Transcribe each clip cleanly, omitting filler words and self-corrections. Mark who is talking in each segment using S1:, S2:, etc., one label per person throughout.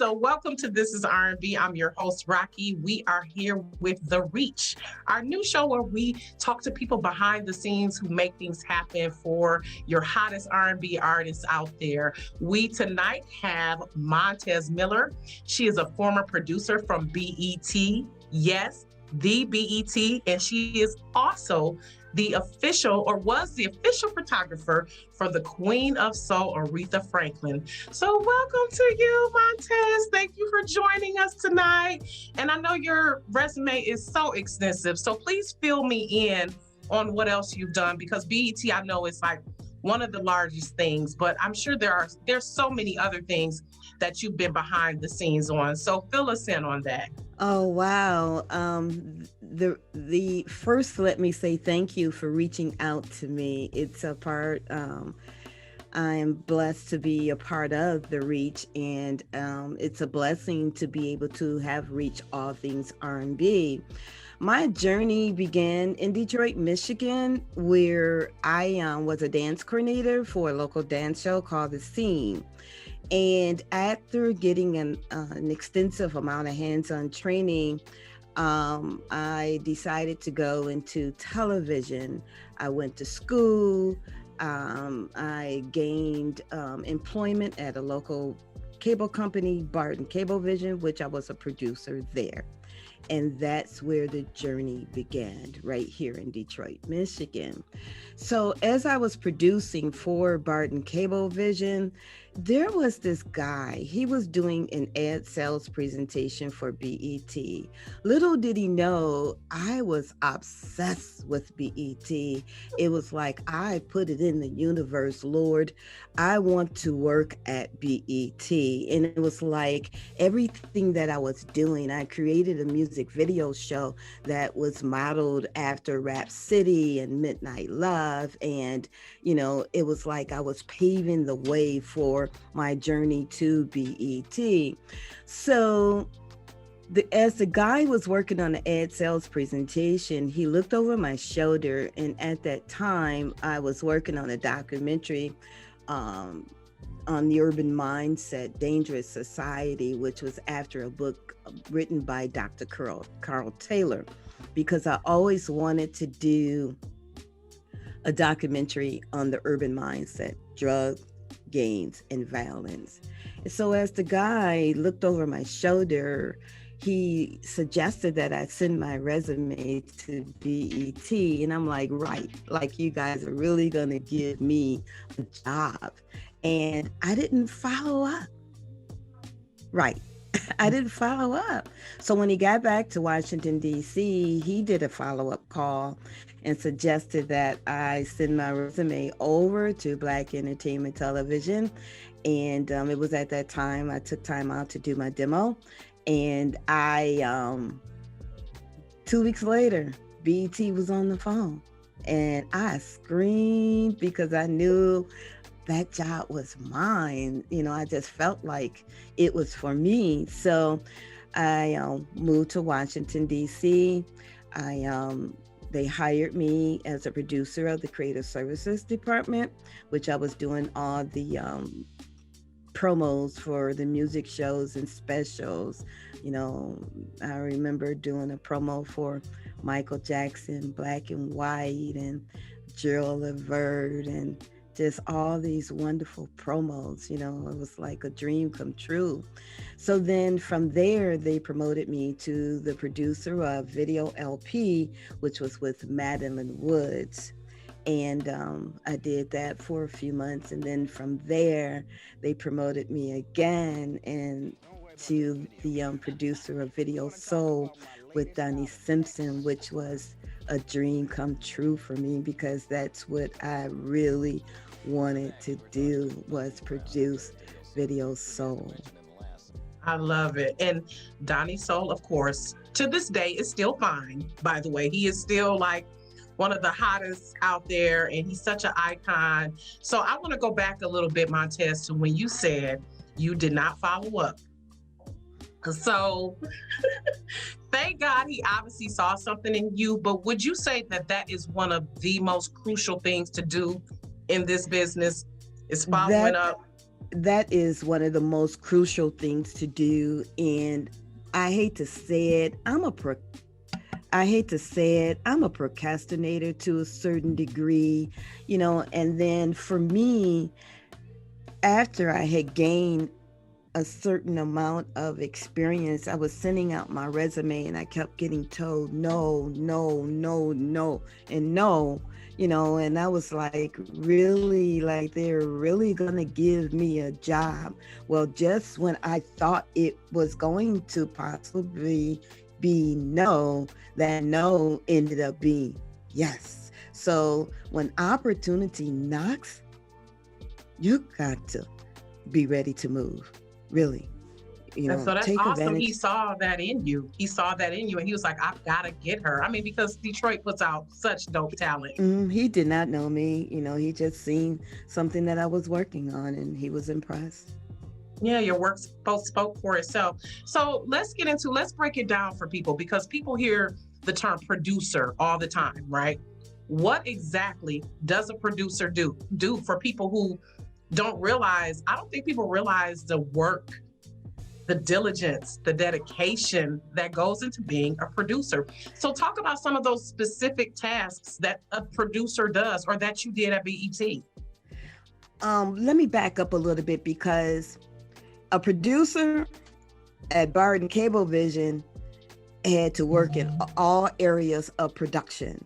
S1: So welcome to This is R&B. I'm your host, Rocky. We are here with The Reach, our new show where we talk to people behind the scenes who make things happen for your hottest R&B artists out there. We tonight have Montez Miller. She is a former producer from BET. Yes, the BET, and she is also the official, or was the official photographer for the Queen of Soul, Aretha Franklin. So welcome to you, Montez. Thank you for joining us tonight. And I know your resume is so extensive, so please fill me in on what else you've done, because BET, I know, is like one of the largest things, but I'm sure there's so many other things that you've been behind the scenes on. So fill us in on that.
S2: Oh, wow. The first, let me say thank you for reaching out to me. It's a part, I am blessed to be a part of the Reach, and it's a blessing to be able to have reached all things R&B. My journey began in Detroit, Michigan, where I was a dance coordinator for a local dance show called The Scene. And after getting an extensive amount of hands-on training, I decided to go into television. I went to school. I gained employment at a local cable company, Barton Cablevision, which I was a producer there. And that's where the journey began, right here in Detroit, Michigan. So as I was producing for Barton Cablevision, there was this guy. He was doing an ad sales presentation for BET. Little did he know I was obsessed with BET. It was like, I put it in the universe, Lord, I want to work at BET. And it was like everything that I was doing, I created a music video show that was modeled after Rap City and Midnight Love. And, you know, it was like I was paving the way for my journey to BET. So as the guy was working on the ad sales presentation, he looked over my shoulder. And at that time, I was working on a documentary on the urban mindset, Dangerous Society, which was after a book written by Dr. Carl Taylor, because I always wanted to do a documentary on the urban mindset, drugs, gangs, and violence. And so as the guy looked over my shoulder, he suggested that I send my resume to BET. And I'm like, right, like you guys are really gonna give me a job. And I didn't follow up. Right. I didn't follow up. So when he got back to Washington, D.C., he did a follow-up call and suggested that I send my resume over to Black Entertainment Television. And it was at that time I took time out to do my demo. And 2 weeks later, BET was on the phone. And I screamed because I knew that job was mine. You know, I just felt like it was for me. So I moved to Washington, D.C. They hired me as a producer of the Creative Services Department, which I was doing all the promos for the music shows and specials. You know, I remember doing a promo for Michael Jackson, Black and White, and Gerald Levert, and just all these wonderful promos. You know, it was like a dream come true. So then from there, they promoted me to the producer of Video LP, which was with Madeline Woods. And I did that for a few months. And then from there, they promoted me again and to the producer of Video Soul with Donnie Simpson, which was a dream come true for me, because that's what I really wanted to do, was produce Video Soul.
S1: I love it. And Donnie Soul, of course, to this day is still fine, by the way. He is still like one of the hottest out there, and he's such an icon. So I want to go back a little bit, Montez, to when you said you did not follow up. So thank God he obviously saw something in you, but would you say that that is one of the most crucial things to do in this business, is following up?
S2: that is one of the most crucial things to do. And I hate to say it, I'm a procrastinator to a certain degree, and then for me, after I had gained a certain amount of experience, I was sending out my resume and I kept getting told no, no, no, no, and no, and I was like, really, like they're really gonna give me a job. Well, just when I thought it was going to possibly be no, that no ended up being yes. So when opportunity knocks, you got to be ready to move, really.
S1: And so that's
S2: Take
S1: awesome.
S2: advantage.
S1: He saw that in you. He saw that in you, and he was like, "I've got to get her." I mean, because Detroit puts out such dope talent.
S2: He did not know me. He just seen something that I was working on, and he was impressed.
S1: Yeah, your work spoke for itself. So let's break it down for people, because people hear the term producer all the time, right? What exactly does a producer do for people who don't realize? I don't think people realize the work, the diligence, the dedication that goes into being a producer. So talk about some of those specific tasks that a producer does, or that you did at BET.
S2: Let me back up a little bit, because a producer at Barton Cablevision had to work in all areas of production.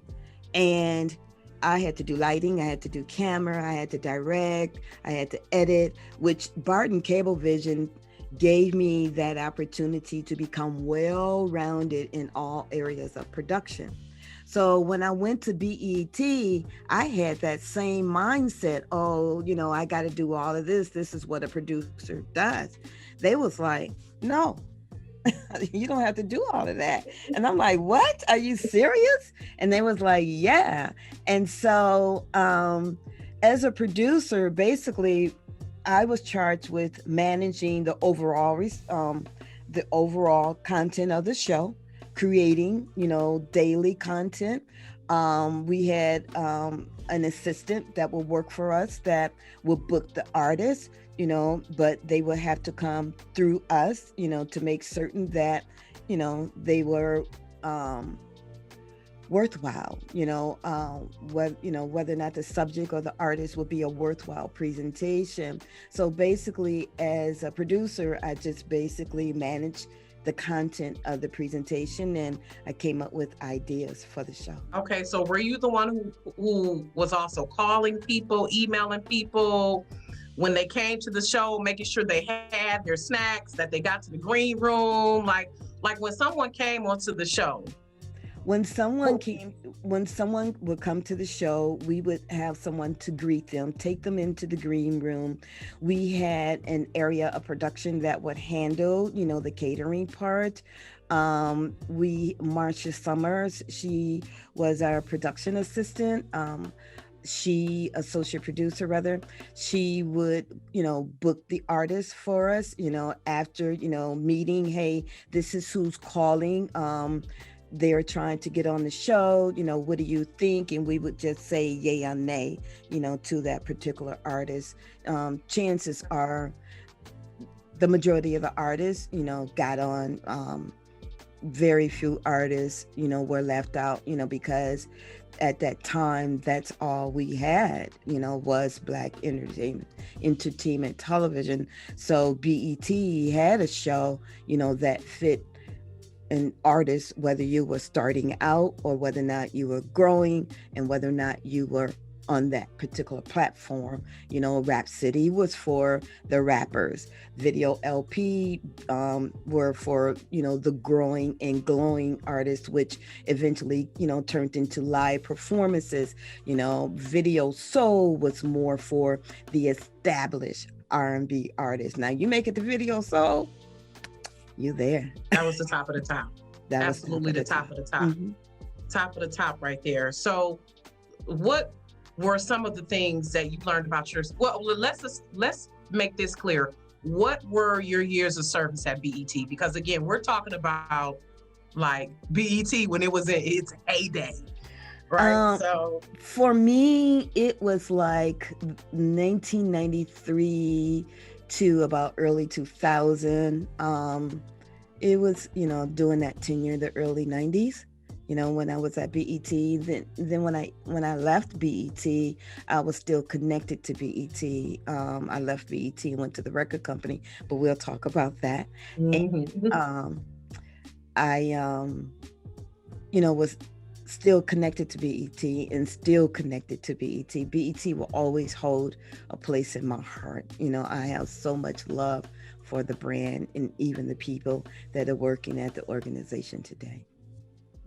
S2: And I had to do lighting, I had to do camera, I had to direct, I had to edit, which Barton Cablevision gave me that opportunity to become well-rounded in all areas of production. So when I went to BET, I had that same mindset. Oh, I got to do all of this. This is what a producer does. They was like, no, you don't have to do all of that. And I'm like, what? Are you serious? And they was like, yeah. And so as a producer, basically, I was charged with managing the overall content of the show, creating, daily content. We had an assistant that would work for us that would book the artists, but they would have to come through us, to make certain that, they were worthwhile, whether or not the subject or the artist would be a worthwhile presentation. So basically, as a producer, I just basically managed the content of the presentation, and I came up with ideas for the show.
S1: Okay, so were you the one who was also calling people, emailing people when they came to the show, making sure they had their snacks, that they got to the green room, like when someone came onto the show?
S2: When someone would come to the show, we would have someone to greet them, take them into the green room. We had an area of production that would handle, the catering part. Marcia Summers, she was our production assistant. Associate producer rather, she would, book the artist for us, after, meeting, hey, this is who's calling. They're trying to get on the show, what do you think? And we would just say yay or nay, to that particular artist. Chances are the majority of the artists, got on. Very few artists, were left out, because at that time, that's all we had, was Black entertainment television. So BET had a show, that fit an artist, whether you were starting out or whether or not you were growing, and whether or not you were on that particular platform. Rap City was for the rappers. Video LP were for, the growing and glowing artists, which eventually, turned into live performances. Video Soul was more for the established R&B artists. Now you make it to Video Soul, you there.
S1: That was the top of the top. Absolutely the top of the top. Mm-hmm. Top of the top right there. So what were some of the things that you learned about let's make this clear. What were your years of service at BET? Because again, we're talking about like BET when it was in its heyday, right? So
S2: for me, it was like 1993 to about early 2000. It was, during that tenure, the early 90s, when I was at BET. Then when I left BET, I was still connected to BET. I left BET and went to the record company, but we'll talk about that. And I, was still connected to BET and still connected to BET. BET will always hold a place in my heart. I have so much love for the brand and even the people that are working at the organization today.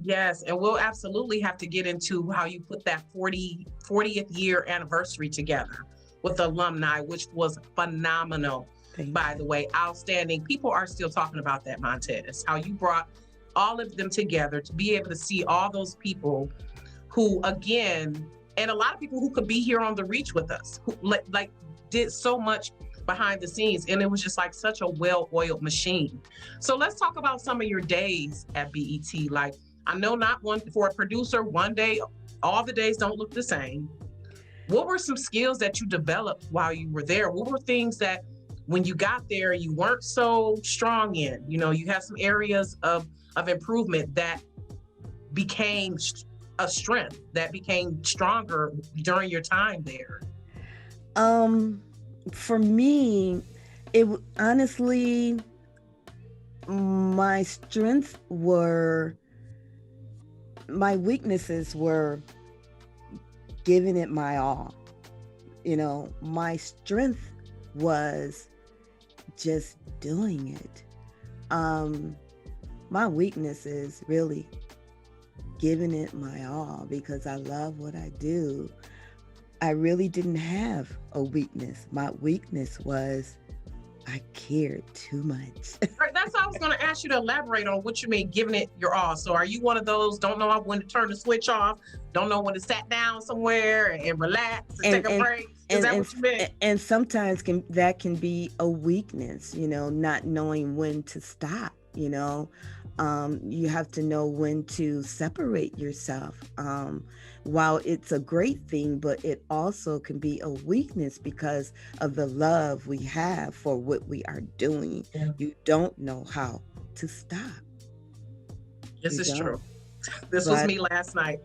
S1: Yes, and we'll absolutely have to get into how you put that 40th year anniversary together with Alumni, which was phenomenal. By the way, outstanding. People are still talking about that, Montez, how you brought all of them together to be able to see all those people who, again, and a lot of people who could be here on the Reach with us, who like did so much behind the scenes, and it was just like such a well-oiled machine. So let's talk about some of your days at BET. Like, I know not one for a producer, one day, all the days don't look the same. What were some skills that you developed while you were there? What were things that when you got there, you weren't so strong in? You had some areas of improvement that became a strength, that became stronger during your time there.
S2: For me, it honestly, my weaknesses were giving it my all. My strength was just doing it. My weakness is really giving it my all because I love what I do. I really didn't have a weakness. My weakness was I cared too much.
S1: Right, that's what I was going to ask you to elaborate on what you mean giving it your all. So are you one of those, don't know when to turn the switch off, don't know when to sat down somewhere and relax and take a break? Is that what you meant?
S2: And sometimes that can be a weakness, not knowing when to stop, you have to know when to separate yourself. While it's a great thing, but it also can be a weakness because of the love we have for what we are doing. Yeah. You don't know how to stop.
S1: This is true. This was me last night.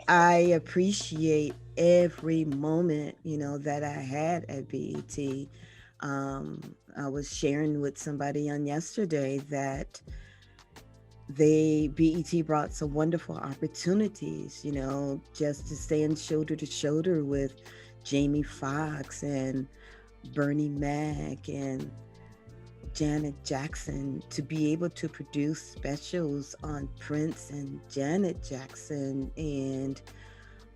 S2: I appreciate every moment, that I had at BET. I was sharing with somebody on yesterday that BET brought some wonderful opportunities, just to stand shoulder to shoulder with Jamie Foxx and Bernie Mac and Janet Jackson, to be able to produce specials on Prince and Janet Jackson and,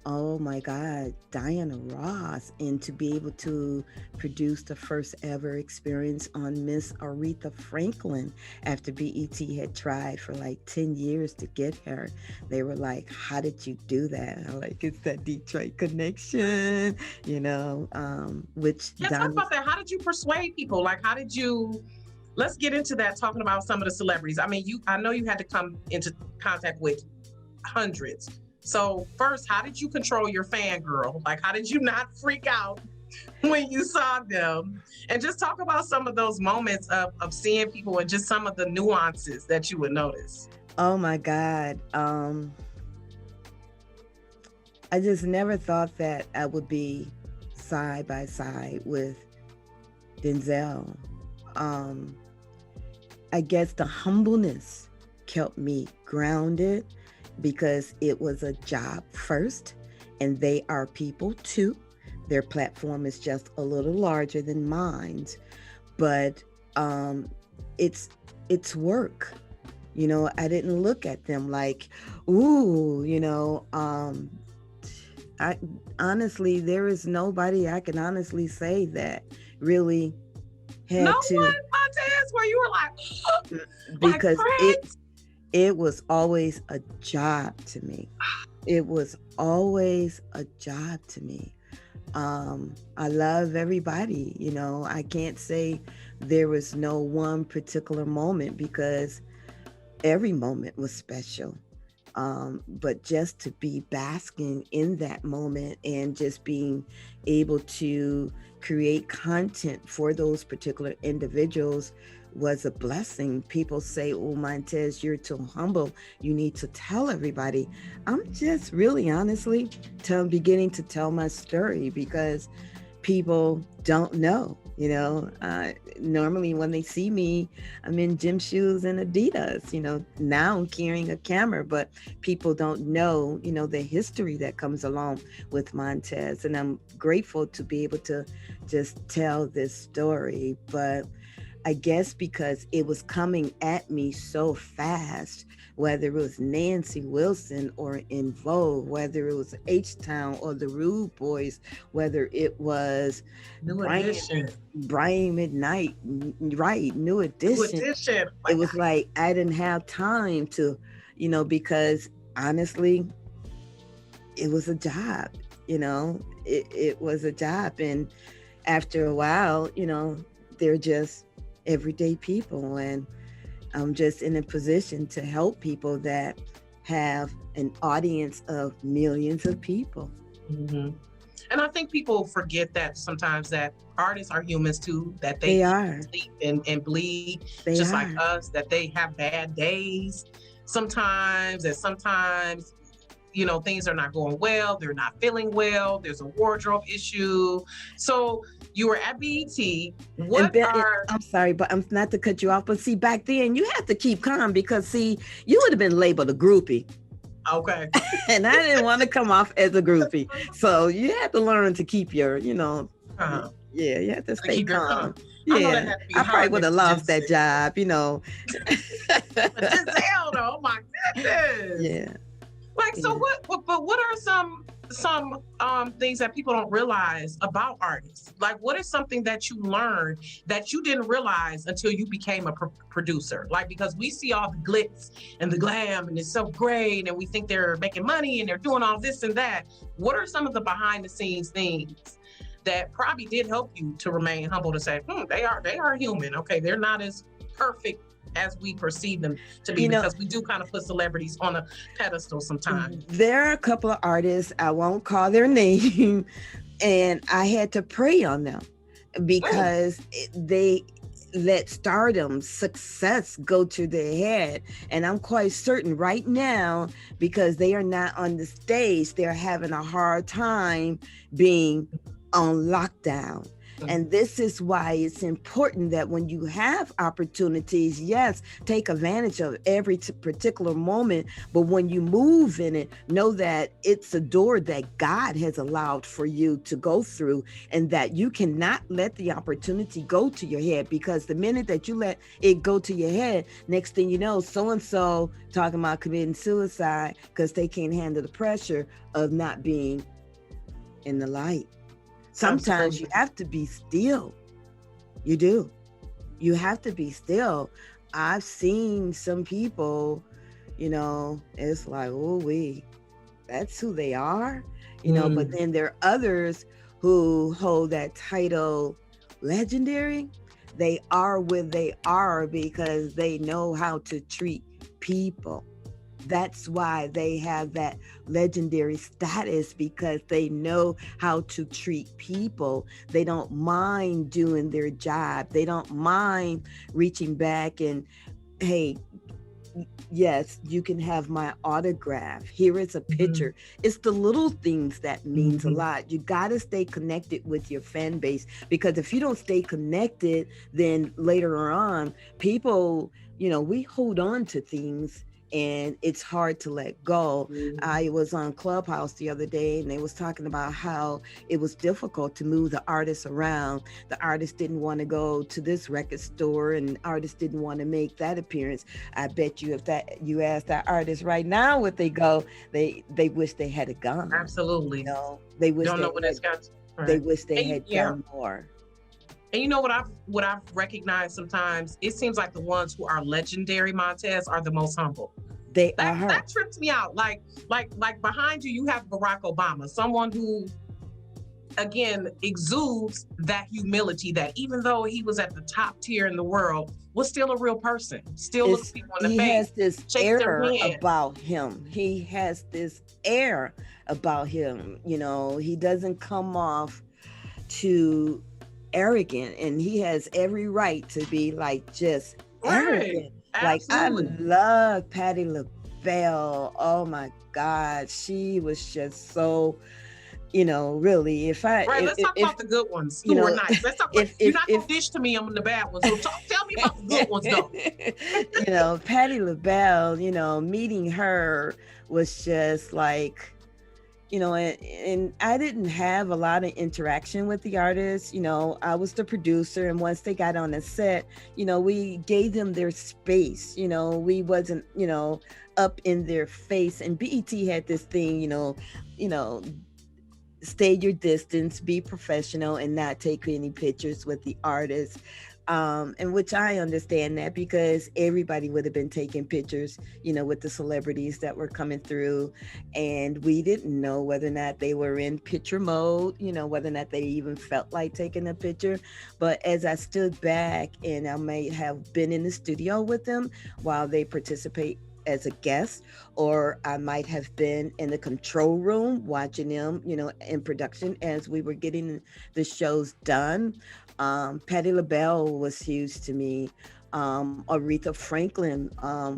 S2: oh my God, Diana Ross, and to be able to produce the first ever experience on Miss Aretha Franklin after BET had tried for like 10 years to get her. They were like, how did you do that? I'm like, it's that Detroit connection, which...
S1: Yeah, talk about that. How did you persuade people? Like, how did you... Let's get into that, talking about some of the celebrities. I mean, I know you had to come into contact with hundreds. So first, how did you control your fangirl? Like, how did you not freak out when you saw them? And just talk about some of those moments of seeing people and just some of the nuances that you would notice.
S2: Oh my God. I just never thought that I would be side by side with Denzel. I guess the humbleness kept me grounded, because it was a job first, and they are people too. Their platform is just a little larger than mine, but it's work. I didn't look at them like, ooh, I honestly, there is nobody I can honestly say that really had
S1: no
S2: to.
S1: No one, Montez, where you were like,
S2: because it was always a job to me. It was always a job to me. I love everybody, I can't say there was no one particular moment because every moment was special. But just to be basking in that moment and just being able to create content for those particular individuals was a blessing. People say, oh, Montez, you're too humble. You need to tell everybody. I'm just really honestly beginning to tell my story because people don't know. Normally when they see me, I'm in gym shoes and Adidas. Now I'm carrying a camera, but people don't know, the history that comes along with Montez. And I'm grateful to be able to just tell this story. But I guess because it was coming at me so fast, whether it was Nancy Wilson or In Vogue, whether it was H-Town or the Rude Boys, whether it was Brian McKnight, right, New Edition. It was like I didn't have time to, because honestly, it was a job, it was a job. And after a while, they're just everyday people, and I'm just in a position to help people that have an audience of millions of people.
S1: Mm-hmm. And I think people forget that sometimes that artists are humans too, that they sleep and bleed just like us, that they have bad days sometimes, and sometimes things are not going well, they're not feeling well, there's a wardrobe issue. So you were at BET.
S2: I'm sorry, but I'm not to cut you off, but see, back then you have to keep calm because see, you would have been labeled a groupie.
S1: Okay.
S2: And I didn't want to come off as a groupie. So you have to learn to keep your, you have to stay calm. Yeah, I probably would have lost that job,
S1: Giselle, oh my goodness.
S2: Yeah.
S1: So what are some things that people don't realize about artists? Like, what is something that you learned that you didn't realize until you became a producer? Like, because we see all the glitz and the glam and it's so great and we think they're making money and they're doing all this and that. What are some of the behind the scenes things that probably did help you to remain humble, to say, they are human. Okay, they're not as perfect as we perceive them to be, because we do kind of put celebrities on a pedestal sometimes.
S2: There are a couple of artists, I won't call their name, and I had to pray on them because they let stardom, success go to their head. And I'm quite certain right now, because they are not on the stage, they're having a hard time being on lockdown. And this is why it's important that when you have opportunities, yes, take advantage of every particular moment. But when you move in it, know that it's a door that God has allowed for you to go through, and that you cannot let the opportunity go to your head, because the minute that you let it go to your head, next thing you know, so-and-so talking about committing suicide because they can't handle the pressure of not being in the light. Sometimes you have to be still. You do. You have to be still. I've seen some people, it's like, that's who they are, but then there are others who hold that title legendary. They are what they are because they know how to treat people. That's why they have that legendary status, because they know how to treat people. They don't mind doing their job. They don't mind reaching back and, hey, yes, you can have my autograph. Here is a picture. It's the little things that means a lot. You got to stay connected with your fan base, because if you don't stay connected, then later on, people, we hold on to things and it's hard to let go. I was on Clubhouse the other day and they was talking about how it was difficult to move the artists around. The artist didn't want to go to this record store and artists didn't want to make that appearance. I bet you if you ask that artist right now what they go, they wish they had it gone.
S1: Absolutely.
S2: They wish
S1: don't know what it's got.
S2: They wish they had done more.
S1: And you know what I've recognized sometimes? It seems like the ones who are legendary, Montez, are the most humble.
S2: They are.
S1: That trips me out. Like behind you have Barack Obama, someone who again exudes that humility, that even though he was at the top tier in the world, was still a real person, still looks people in the
S2: He
S1: face,
S2: has this
S1: shakes their
S2: air
S1: hand.
S2: about him. He has this air about him. You know, he doesn't come off too arrogant, and he has every right to be like just
S1: Right.
S2: arrogant. Like, I
S1: Absolutely.
S2: love Patti LaBelle. Oh my God, she was just so, you know, really.
S1: Right. Let's talk
S2: If
S1: about the good ones
S2: you
S1: who were
S2: know,
S1: nice. Let's talk. You're not gonna dish to me on the bad ones. So tell me about the good ones, though.
S2: you know, Patti LaBelle, you know, meeting her was just like, you know, and I didn't have a lot of interaction with the artists. You know, I was the producer, and once they got on the set, you know, we gave them their space. You know, we wasn't, you know, up in their face. And BET had this thing, you know, stay your distance, be professional, and not take any pictures with the artists. And which I understand that, because everybody would have been taking pictures, you know, with the celebrities that were coming through, and we didn't know whether or not they were in picture mode, you know, whether or not they even felt like taking a picture. But as I stood back, and I may have been in the studio with them while they participate as a guest, or I might have been in the control room watching them, you know, in production as we were getting the shows done. Patti LaBelle was huge to me. Aretha Franklin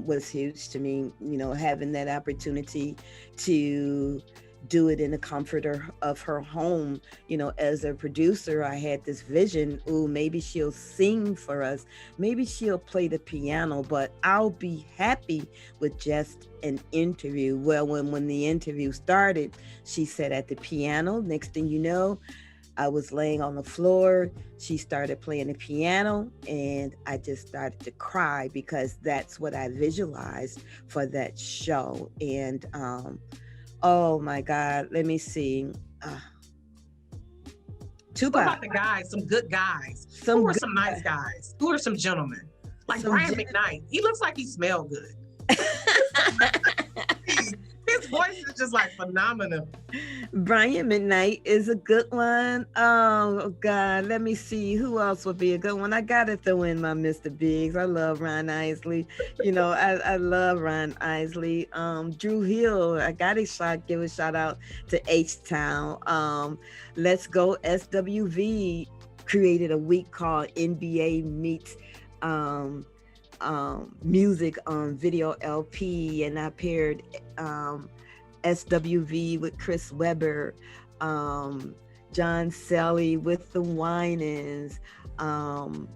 S2: was huge to me, you know, having that opportunity to do it in the comfort of her home. You know, as a producer, I had this vision, ooh, maybe she'll sing for us, maybe she'll play the piano, but I'll be happy with just an interview. Well, when the interview started, she sat at the piano. Next thing you know, I was laying on the floor. She started playing the piano, and I just started to cry, because that's what I visualized for that show. And oh my God, let me see. Tupac.
S1: What about the guys? Some good guys. Who were some nice guys? Who are some gentlemen? Like Brian McKnight. He looks like he smelled good. His voice is just like phenomenal.
S2: Brian McKnight is a good one. Oh God, let me see who else would be a good one. I gotta throw in my Mr. Biggs. I love Ron Isley. You know, I love Ron Isley. Drew Hill. I gotta give a shout out to H-Town. Let's Go SWV created a week called NBA Meets Music on Video LP, and I paired SWV with Chris Webber, John Selly with the Winans. Oh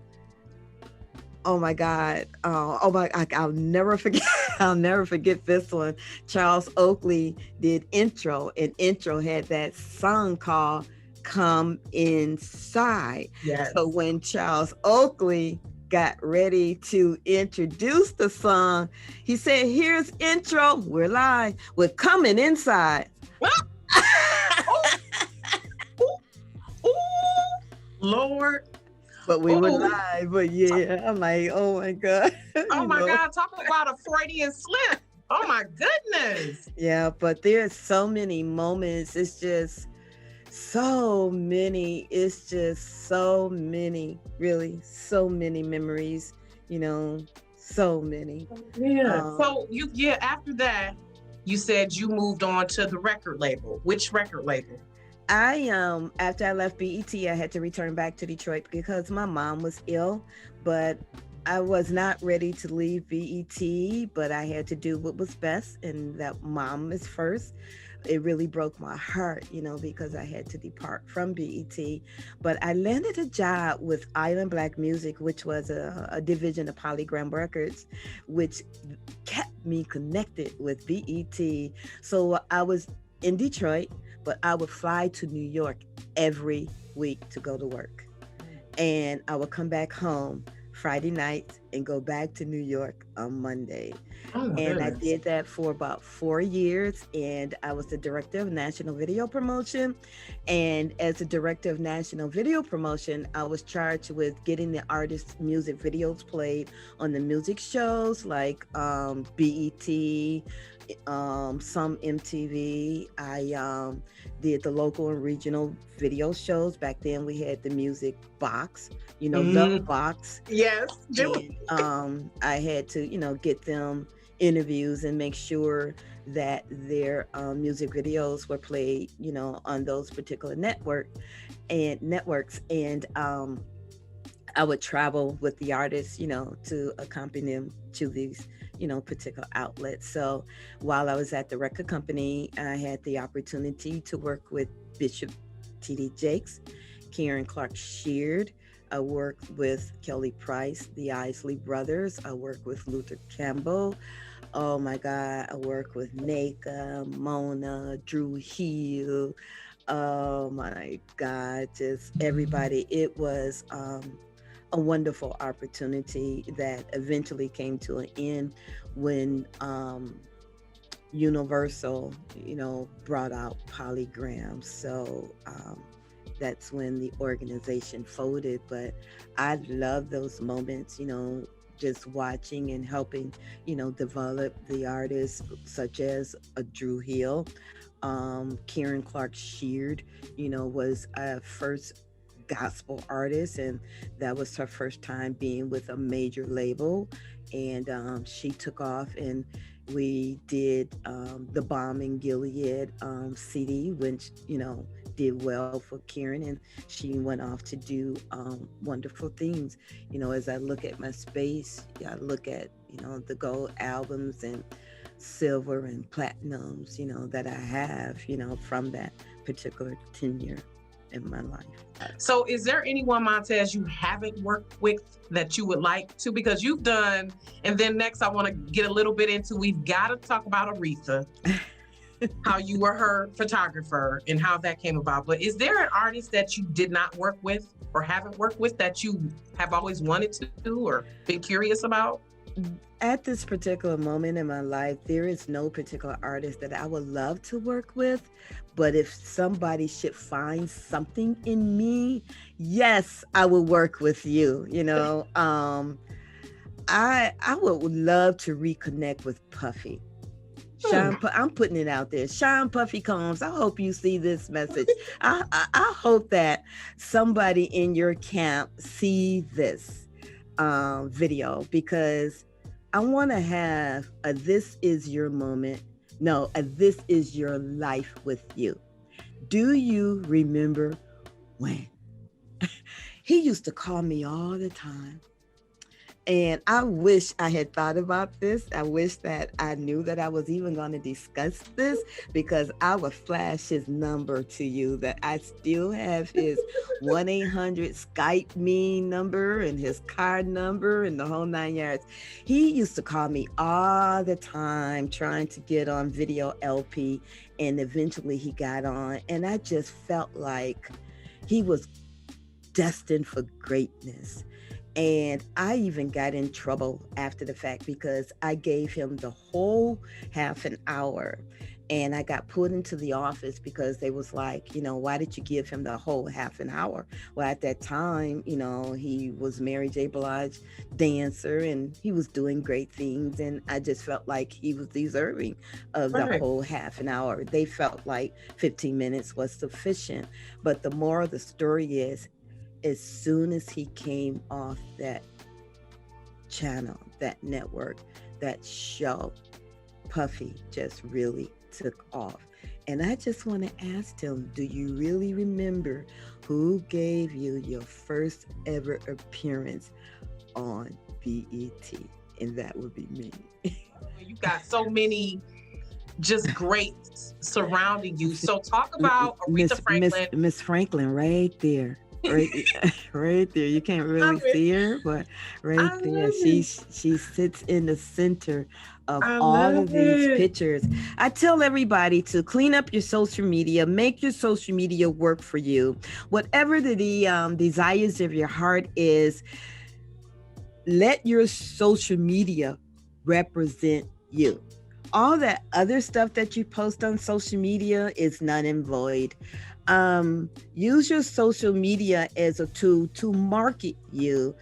S2: my God. I'll never forget. I'll never forget this one. Charles Oakley did Intro, and Intro had that song called Come Inside.
S1: Yes.
S2: So when Charles Oakley got ready to introduce the song, he said, "Here's Intro. We're live. We're coming inside."
S1: Lord.
S2: But we were live. But yeah, I'm like, oh my God.
S1: Oh my God, talk about a Freudian slip. Oh my goodness.
S2: Yeah, but there's so many moments. It's just so many. It's just so many, really, so many memories, you know, so many.
S1: Yeah. So after that, you said you moved on to the record label. Which record label?
S2: After I left BET, I had to return back to Detroit because my mom was ill, but I was not ready to leave BET, but I had to do what was best, and that mom is first. It really broke my heart, you know, because I had to depart from BET. But I landed a job with Island Black Music, which was a division of Polygram Records, which kept me connected with BET. So I was in Detroit, but I would fly to New York every week to go to work. And I would come back home Friday night, and go back to New York on Monday.
S1: Oh my
S2: And I
S1: goodness.
S2: did that for about 4 years. And I was the director of national video promotion. And as the director of national video promotion, I was charged with getting the artists' music videos played on the music shows like BET, some MTV. I did the local and regional video shows. Back then we had the music box, the
S1: Mhm.
S2: box.
S1: Yes, Jim.
S2: And I had to, get them interviews and make sure that their music videos were played, on those particular networks. And I would travel with the artists, to accompany them to these, particular outlets. So while I was at the record company, I had the opportunity to work with Bishop T.D. Jakes, Karen Clark Sheard. I worked with Kelly Price, the Isley Brothers. I worked with Luther Campbell. Oh my God, I worked with Naka, Mona, Drew Hill. Oh my God, just everybody. It was a wonderful opportunity that eventually came to an end when Universal, brought out polygams. So that's when the organization folded. But I love those moments, just watching and helping, develop the artists such as a Drew Hill. Karen Clark Sheard, was a first gospel artist, and that was her first time being with a major label. And she took off, and we did the Bomb in Gilead CD, which did well for Karen, and she went off to do wonderful things. As I look at my space, I look at the gold albums and silver and platinums that I have from that particular tenure in my life.
S1: So is there anyone, Montez, you haven't worked with that you would like to? Because you've done, and then next I want to get a little bit into, we've got to talk about Aretha, how you were her photographer and how that came about. But is there an artist that you did not work with or haven't worked with that you have always wanted to do or been curious about?
S2: At this particular moment in my life, there is no particular artist that I would love to work with. But if somebody should find something in me, yes, I will work with you. I would love to reconnect with Puffy. I'm putting it out there. Sean Puffy Combs, I hope you see this message. I hope that somebody in your camp see this video, because I want to have a "This Is Your Moment." No, a "This Is Your Life" with you. Do you remember when? He used to call me all the time. And I wish I had thought about this. I wish that I knew that I was even going to discuss this, because I would flash his number to you, that I still have his 1-800 Skype me number and his card number and the whole 9 yards. He used to call me all the time trying to get on video LP, and eventually he got on. And I just felt like he was destined for greatness. And I even got in trouble after the fact, because I gave him the whole half an hour, and I got put into the office because they was like, why did you give him the whole half an hour? Well, at that time, he was Mary J. Blige dancer, and he was doing great things. And I just felt like he was deserving of the whole half an hour. They felt like 15 minutes was sufficient. But the moral of the story is, as soon as he came off that channel, that network, that show, Puffy just really took off. And I just want to ask him, do you really remember who gave you your first ever appearance on BET? And that would be me.
S1: You got so many just great surrounding you. So talk about Aretha Franklin.
S2: Miss Franklin right there. Right there. You can't really see her, but right there, she sits in the center of all of these pictures. I tell everybody to clean up your social media, make your social media work for you. Whatever the desires of your heart is, let your social media represent you. All that other stuff that you post on social media is none and void. Use your social media as a tool to market you.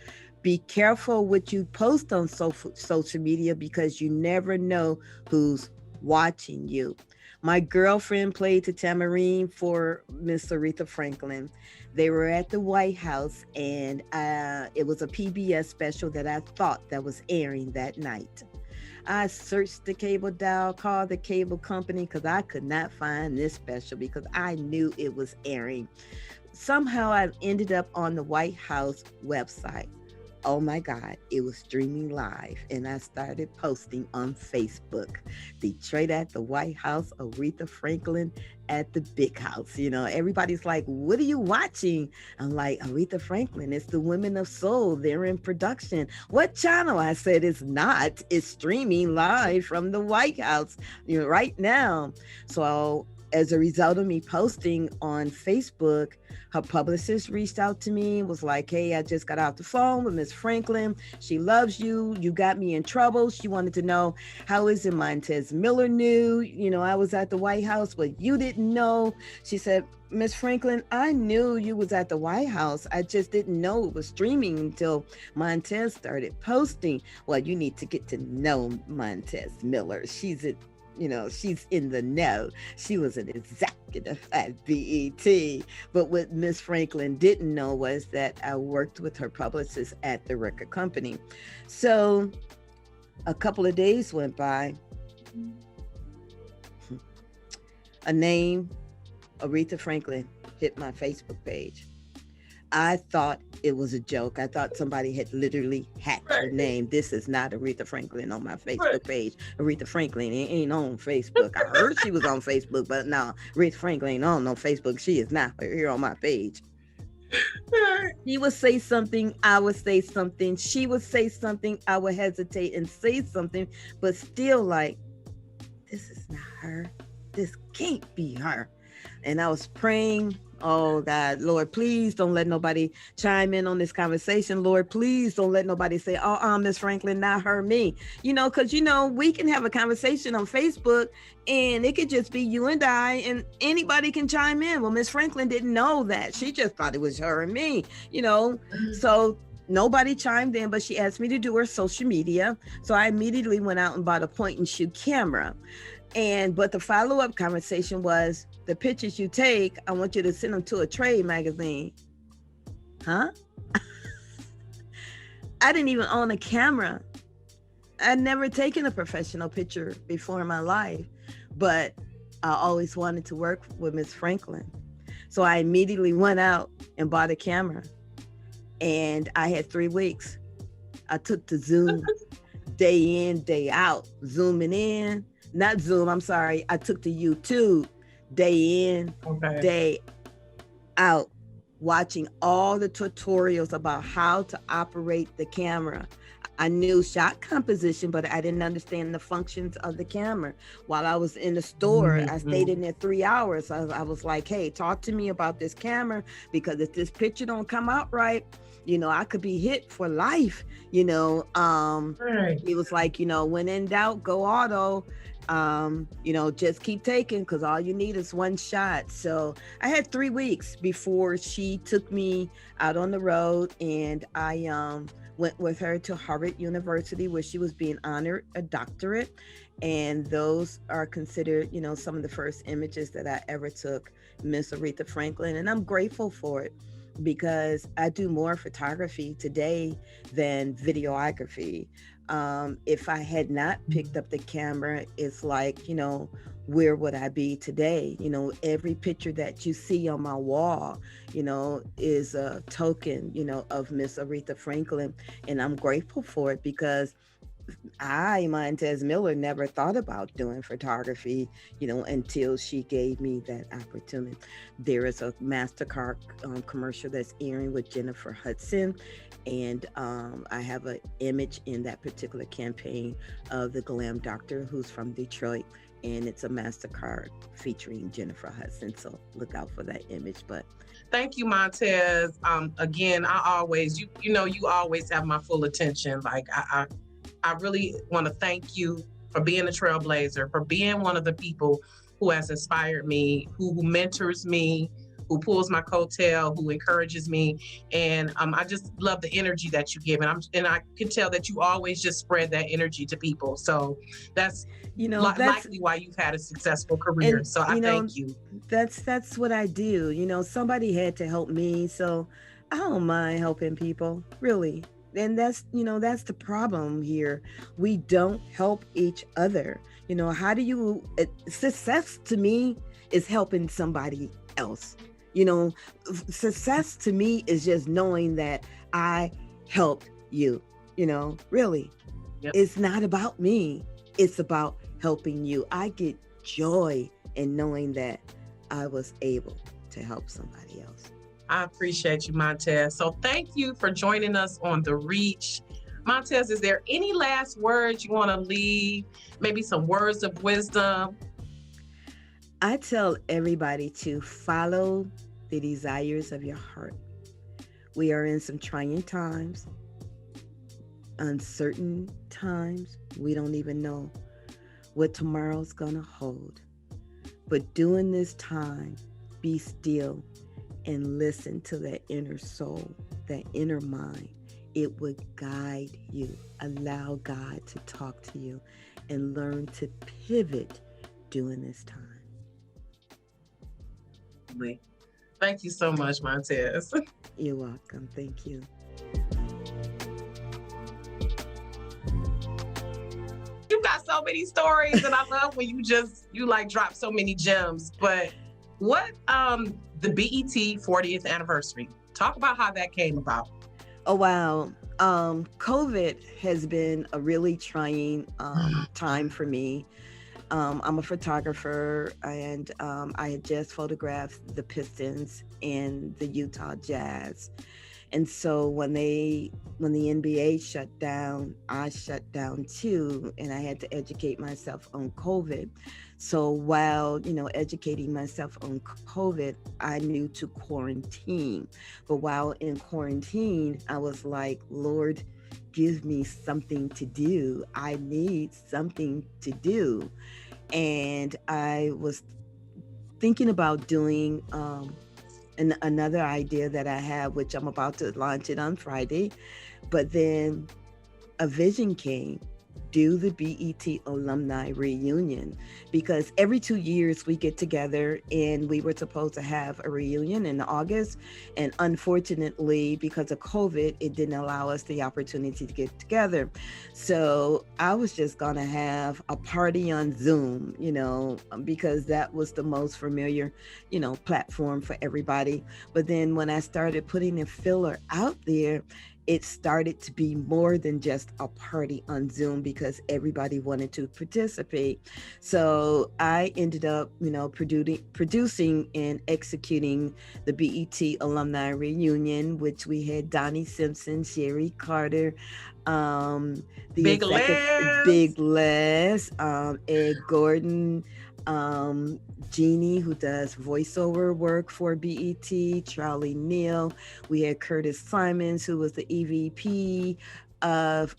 S2: Be careful what you post on social media because you never know who's watching you. My girlfriend played the tambourine for Miss Aretha Franklin. They were at the White House, and it was a PBS special that I thought that was airing that night. I searched the cable dial, called the cable company because I could not find this special because I knew it was airing. Somehow I ended up on the White House website. Oh my God, it was streaming live. And I started posting on Facebook. Detroit at the White House, Aretha Franklin at the Big House. You know, everybody's like, what are you watching? I'm like, Aretha Franklin, it's the Women of Soul. They're in production. What channel? I said, it's not. It's streaming live from the White House, you know, right now. So as a result of me posting on Facebook, her publicist reached out to me and was like, hey, I just got off the phone with Miss Franklin. She loves you. You got me in trouble. She wanted to know, how is it Montez Miller knew, you know, I was at the White House, but you didn't know. She said, Miss Franklin, I knew you was at the White House. I just didn't know it was streaming until Montez started posting. Well, you need to get to know Montez Miller. She's in the know. She was an executive at BET. But what Miss Franklin didn't know was that I worked with her publicist at the record company. So a couple of days went by. A name, Aretha Franklin, hit my Facebook page. I thought it was a joke. I thought somebody had literally hacked her name. This is not Aretha Franklin on my Facebook page. Aretha Franklin ain't on Facebook. I heard she was on Facebook, but no, Aretha Franklin ain't on no Facebook. She is not here on my page. He would say something, I would say something. She would say something, I would hesitate and say something, but still like, this is not her. This can't be her. And I was praying, oh God, Lord, please don't let nobody chime in on this conversation. Lord, please don't let nobody say, oh, Miss Franklin, not her, me. You know, because, you know, we can have a conversation on Facebook and it could just be you and I and anybody can chime in. Well, Miss Franklin didn't know that. She just thought it was her and me, you know. So nobody chimed in, but she asked me to do her social media. So I immediately went out and bought a point and shoot camera. But the follow-up conversation was, the pictures you take, I want you to send them to a trade magazine. Huh? I didn't even own a camera. I'd never taken a professional picture before in my life, but I always wanted to work with Miss Franklin. So I immediately went out and bought a camera, and I had 3 weeks. I took to Zoom day in, day out, zooming in, not Zoom, I'm sorry. I took to YouTube day in, day out, watching all the tutorials about how to operate the camera. I knew shot composition, but I didn't understand the functions of the camera. While I was in the store, I stayed in there 3 hours. I was like, hey, talk to me about this camera, because if this picture don't come out right, you know, I could be hit for life, you know. He was like, you know, when in doubt, go auto. You know, just keep taking, because all you need is one shot. So I had 3 weeks before she took me out on the road, and I went with her to Harvard University, where she was being honored a doctorate. And those are considered, you know, some of the first images that I ever took, Miss Aretha Franklin. And I'm grateful for it, because I do more photography today than videography. If I had not picked up the camera, it's like, you know, where would I be today? You know, every picture that you see on my wall, you know, is a token, you know, of Miss Aretha Franklin. And I'm grateful for it, because Montez Miller, never thought about doing photography, you know, until she gave me that opportunity. There is a MasterCard commercial that's airing with Jennifer Hudson. And I have an image in that particular campaign of the glam doctor who's from Detroit. and it's a MasterCard featuring Jennifer Hudson. So look out for that image. But
S1: Thank you, Montez. Again, I always, you always have my full attention. Like I really want to thank you for being a trailblazer, for being one of the people who has inspired me, who mentors me, who pulls my coattail, who encourages me. And I just love the energy that you give. And I can tell that you always just spread that energy to people. So that's
S2: that's
S1: likely why you've had a successful career.
S2: and
S1: So I thank you.
S2: that's what I do. Somebody had to help me, so I don't mind helping people, really. And that's the problem here. We don't help each other. How do you success to me is helping somebody else. Success to me is just knowing that I helped you. Really.
S1: Yep.
S2: It's not about me. It's about helping you. I get joy in knowing that I was able to help somebody else.
S1: I appreciate you, Montez. So thank you for joining us on The Reach. Montez, is there any last words you want to leave? Maybe some words of wisdom?
S2: I tell everybody to follow the desires of your heart. We are in some trying times, uncertain times. We don't even know what tomorrow's gonna hold. But during this time, be still and listen to that inner soul, that inner mind. It would guide you. Allow God to talk to you and learn to pivot during this time.
S1: Thank you so much, Montez.
S2: You're welcome. Thank you.
S1: You got so many stories, and I love when you like drop so many gems. But what the BET 40th anniversary? Talk about how that came about.
S2: Oh wow. COVID has been a really trying time for me. I'm a photographer, and I had just photographed the Pistons and the Utah Jazz. And so when the NBA shut down, I shut down too, and I had to educate myself on COVID. So while, educating myself on COVID, I knew to quarantine. But while in quarantine, I was like, Lord, give me something to do. I need something to do. And I was thinking about doing another idea that I have, which I'm about to launch it on Friday. But then a vision came. Do the BET Alumni Reunion, because every 2 years we get together, and we were supposed to have a reunion in August, and unfortunately because of COVID it didn't allow us the opportunity to get together. So I was just gonna have a party on Zoom, because that was the most familiar platform for everybody. But then when I started putting a filler out there, it started to be more than just a party on Zoom, because everybody wanted to participate. So I ended up, producing and executing the BET Alumni Reunion, which we had Donnie Simpson, Sherry Carter,
S1: Big
S2: Les, Ed Gordon, Jeannie, who does voiceover work for BET, Charlie Neal. We had Curtis Simons, who was the EVP of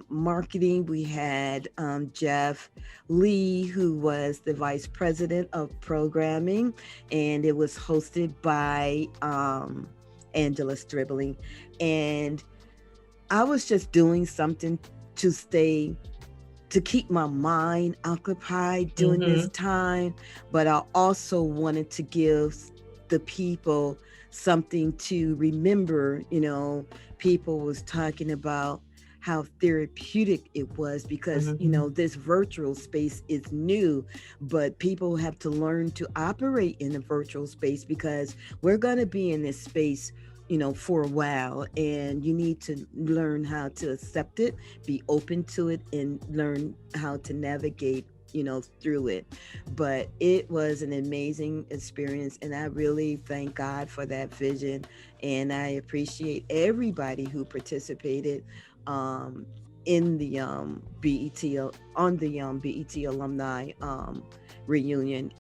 S2: marketing. We had Jeff Lee, who was the vice president of programming, and it was hosted by Angela Stribling. And I was just doing something to keep my mind occupied during this time, but I also wanted to give the people something to remember. People was talking about how therapeutic it was, because this virtual space is new, but people have to learn to operate in the virtual space, because we're going to be in this space for a while, and you need to learn how to accept it, be open to it, and learn how to navigate through it. But it was an amazing experience, and I really thank God for that vision, and I appreciate everybody who participated. in the BET on the BET Alumni Reunion,